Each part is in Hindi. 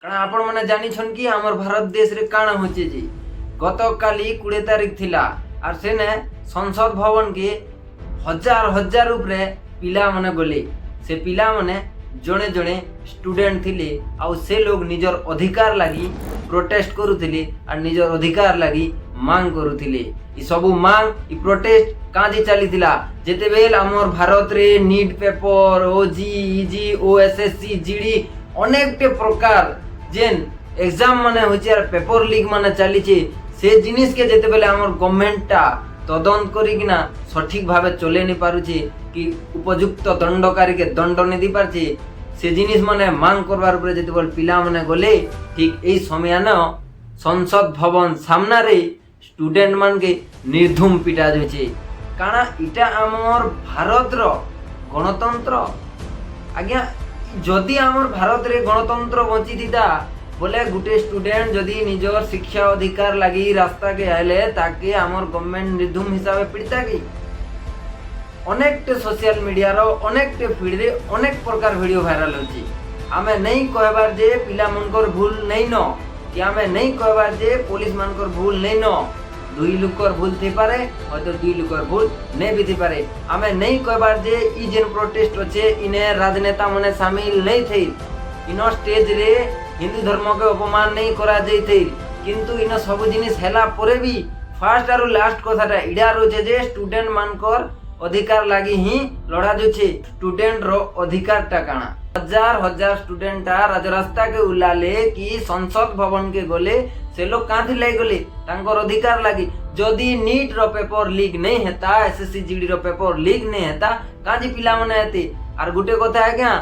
କାରଣ ଆପଣମାନେ ଜାଣିଛନ୍ କି ଆମର ଭାରତ ଦେଶରେ କାଣା ହଉଛି ଯେ ଗତକାଲି 20 ତାରିଖ ଥିଲା আর সেনে সংসদ ভবনকে হাজার হাজার উপরে পিলাମାନେ গলে সে পিলাମାନେ জনে জনে স্টুডেন্ট থিলে আউ সে লোক নিজর অধিকার লাগি প্রোটেস্ট করুଥିଲେ আর নিজর অধিকার লাগি মাং করুଥିଲେ ই সবু মাং ই প্রোটেস্ট কাঁজি চালিଥିଲା যেতেবেল আমার ভারতরে নিট পেপর ওজি ইজি ওএসএসসি জিডি অনেকটে প্রকার যেন এক্সাম মানে হচ্ছে আর পেপর লিক মানে চালিছে সে জিনিসকে যেতেবেলে আমার গভর্নমেন্টটা তদন্ত করিকিনা সঠিক ভাবে চলে নি পারুছে কি উপযুক্ত দণ্ডকারীকে দণ্ড নি দি পারছে সে জিনিস মানে মাং করবার উপরে যেতেবেলে পিলা মানে গলে ঠিক এই সময়ান সংসদ ভবন সামনারে স্টুডেন্ট মানকে নির্ধুম পিটা যাচ্ছে কারণ এটা আমার ভারতর গণতন্ত্র আজ্ঞা যদি আমার ভারতের গণতন্ত্র বঞ্চি থিতা বলে গোটে স্টুডেন্ট যদি নিজের শিক্ষা অধিকার লাগি রাস্তাকে আইলে তাকে আমার গভর্নমেন্ট নির্ধুম হিসাবে পিড়তা কি অনেকটে সোশিয়াল মিডিয়ার অনেকটে ফিডরে অনেক প্রকার ভিডিও ভাইরাল হচ্ছে আমি নেই কহবার যে পিলা মনকর ভুল নেই ন কি আমি নেই কহবার যে পুলিশ মানকর ভুল নেই ন দুই লোকর ভুল থই পারে হয়তো দুই লোকর ভুল নেই भी थी पारे আমি নেই কহবার যে ই যেন প্রোটেস্ট হচ্ছে ইনে রাজনেতা মানে শামিল নেই থই ইনো স্টেজ রে হিন্দু ধর্মকে অপমান নেই করা যাইতে কিন্তু ইনো সব জিনিস হেলা পরে भी ফার্স্ট আর লাস্ট কথাটা ইডা রয়েছে যে স্টুডেন্ট মানকর অধিকার লাগি হি লড়া যাচ্ছে স্টুডেন্ট র অধিকারটা কানা हजार हजार स्टूडेंट राजरास्ता के उलाले कि संसद भवन के गले से लोग कांथी लाई गले तांकर अधिकार लगी जदि नीट रो पेपर लीक नहीं हेता एसएससी जीडी रो पेपर लीक नहीं हेता काजी पिला माने हेते आर गुटे कथा है क्या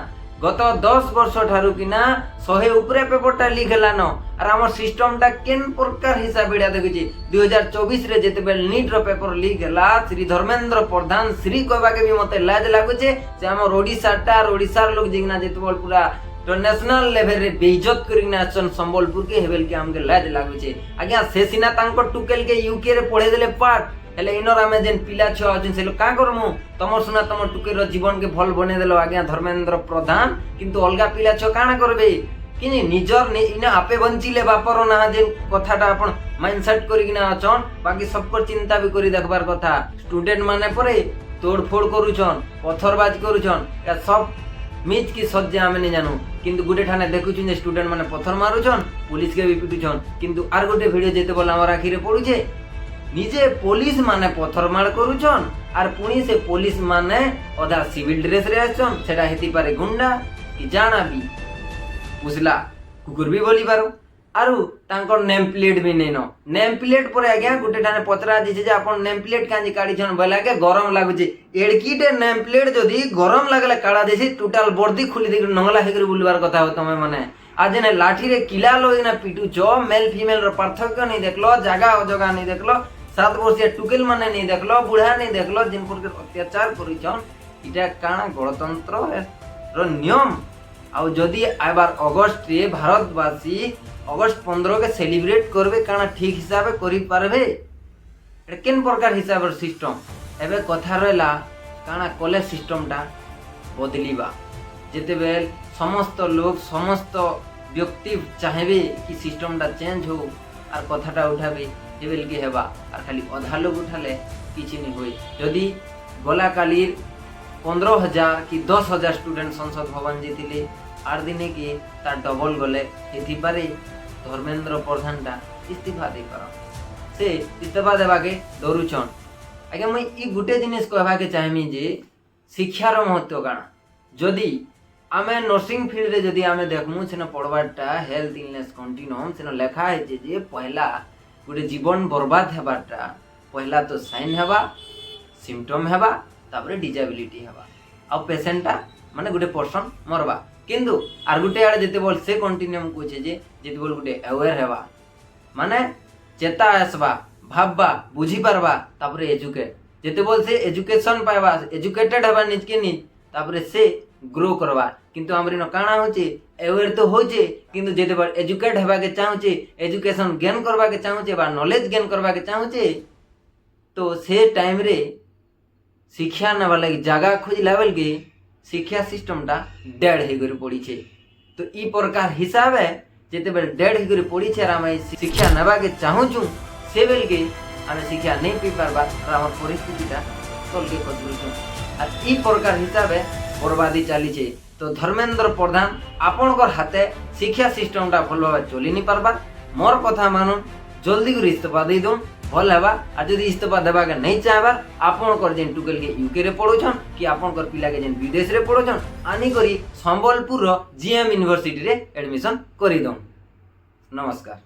गत 10 वर्ष ठारू किना 100 ऊपर पेपरटा लीक हेलान आर हमर सिस्टमटा केन प्रकार हिसाब बिडा देखिछि 2024 रे जेतेबेल नीट रो पेपर लीक हेला श्री धर्मेंद्र प्रधान श्री कहबा के भी मते लाज लागुचे जे हमर ओडिशार लोग जिगना जेतेबेल पूरा इंटरनेशनल लेवल रे बेइज्जत करिना आछन संबलपुर के हेबेल के हमके लाज लागुचे आज्ञा से सिना तांको टुकेल के यूके रे पढे देले पाठ हेले इनर आमे जेन पिला छ अजन से का करमु तमर सुना तमर टुकेर जीवन के भल बने देलो आज्ञा धर्मेंद्र प्रधान किंतु अलगा पिला छ काना करबे किनि निजर इना आपे बंचिले बापर ना जेन कथाटा आपण माइंडसेट करिकिना अछन बाकी सबको चिंता भी करी देखबार कथा स्टूडेंट माने परे तोड़फोड़ करूछन पत्थरबाज करूछन या सब मिच की सज्जा आमे नहीं जानू किंतु गुटे ठाने देखुछन जे स्टूडेंट माने पत्थर मारुछन पुलिस के भी पिटुछन किंतु आर गुटे वीडियो जेते बोल हमर आखिरे पडुछे निजे पुलिस माने पत्थरमार करूछन आर पुणी से पुलिस माने अधा सिविल ड्रेस रे आछन सेटा हेती पारे गुंडा कि जाना भी पुसला कुकुर भी बोली पारो आरु तांकर नेम प्लेट भी नै न नेम प्लेट पर आज्ञा गुटे ठाने पतरा दिसे जे आपन नेम प्लेट कांजी काडी छन बोला के गरम लागुचे एडकीटे नेम प्लेट जदी गरम लागले काडा देसी टोटल बर्दी खुली दे नंगला हेकर बुलवार कथा हो तमे माने आज ने लाठी रे किला लोइना पिटू छ मेल फीमेल रो पार्थक्य नहीं देखलो जगह जगह नहीं देखलो 7 वर्षीय टुकेल माने नहीं देखलो बुढ़ा नहीं देखलो जिन पर अत्याचार करिछन इटा काना गणतंत्र रो नियम आउ जदी आबार अगस्त रे भारतवासी अगस्त 15 के सेलिब्रेट करबे काना ठीक हिसाबे करि पारबे एटा केन प्रकार हिसाबर सिस्टम एबे कथा रहला काना कॉलेज सिस्टमटा बदलिबा जेतेबेल समस्त लोग समस्त व्यक्ति चाहेबे कि सिस्टमटा चेंज हो आर कथाटा उठाबे एबेल के हेबा आर खाली आधा लोग उठाले किछि नहीं होई जदी गला कालीर 15,000 कि 10,000 स्टूडेंट संसद भवन जेतिले आर दिने की तार डबल गले एथि पारे धर्मेंद्र प्रधानटा इस्तीफा दे पार से इस्तीफा देबा के डरुछन आगे मैं ई गुटे जिनिस कहबा के चाहमी जे शिक्षार महत्व काना जदी आमे नर्सिंग फील्ड रे जदी आमे देखमु सेना पढबाटा हेल्थ इलनेस कंटिन्यूम सेना लेखा है जे पहला गुटे जीवन बर्बाद हेबाटा पहला तो साइन हेबा सिम्पटम हेबा तापरे डिजेबिलिटी हेबा आ पेशेंटटा माने गुटे पर्सन मरबा किंतु आर गुटे आड़े जेते बोल से कंटिन्यूम कोचे जे जेते बोल गुटे अवेयर हेबा माने चेता आसबा भाबबा बुझी पारबा तापरे एजुकेट जेते बोल से एजुकेशन पाइबा एजुकेटेड हेबा निज के निज तापरे से ग्रो करबा किंतु हमरी न काना होचे अवेयर तो होचे किंतु जेते बार एजुकेट हेबा के चाहूचे एजुकेशन गेन करबा के चाहूचे बा नॉलेज गेन करबा के चाहूचे तो से टाइम रे शिक्षा नबा लगी जगह खोज लेवल के शिक्षा सिस्टमटा डेड हे गरी पड़ी छे तो ई प्रकार हिसाब है ଯେତେବେଳେ ଡେଡ୍ ହେଇକରି ପଡ଼ିଛେ ଆର୍ ଆମେ ଶିକ୍ଷା ନେବାକେ ଚାହୁଁଛୁ ସେ ବେଲକେ ଆମେ ଶିକ୍ଷା ନେଇ ପାଇ ପାରବା ଆର୍ ଆମର ପରିସ୍ଥିତିଟା ତଲକେ କରିଦଉଛୁ আর ই প্রকার হিসাবে বরবাদি চালিছে। তো ধর্মেন্দ্র প্রধান আপনার হাতে শিক্ষা সিস্টেমটা ভালোভাবে চলি নি পারবার, মোর কথা মানুন, জলদি করে ইস্তফা দিয়ে দিন ভাল হবা। আর যদি ইস্তফা দেবাকে नहीं চাহবার আপনার যেন টুকেল কে ইউকে রে পড়ুছন কি আপনার পিলাকে যেন বিদেশ রে পড়ুছন আনি করি সম্বলপুর জিএম ইউনিভার্সিটি রে এডমিশন করি দন। নমস্কার।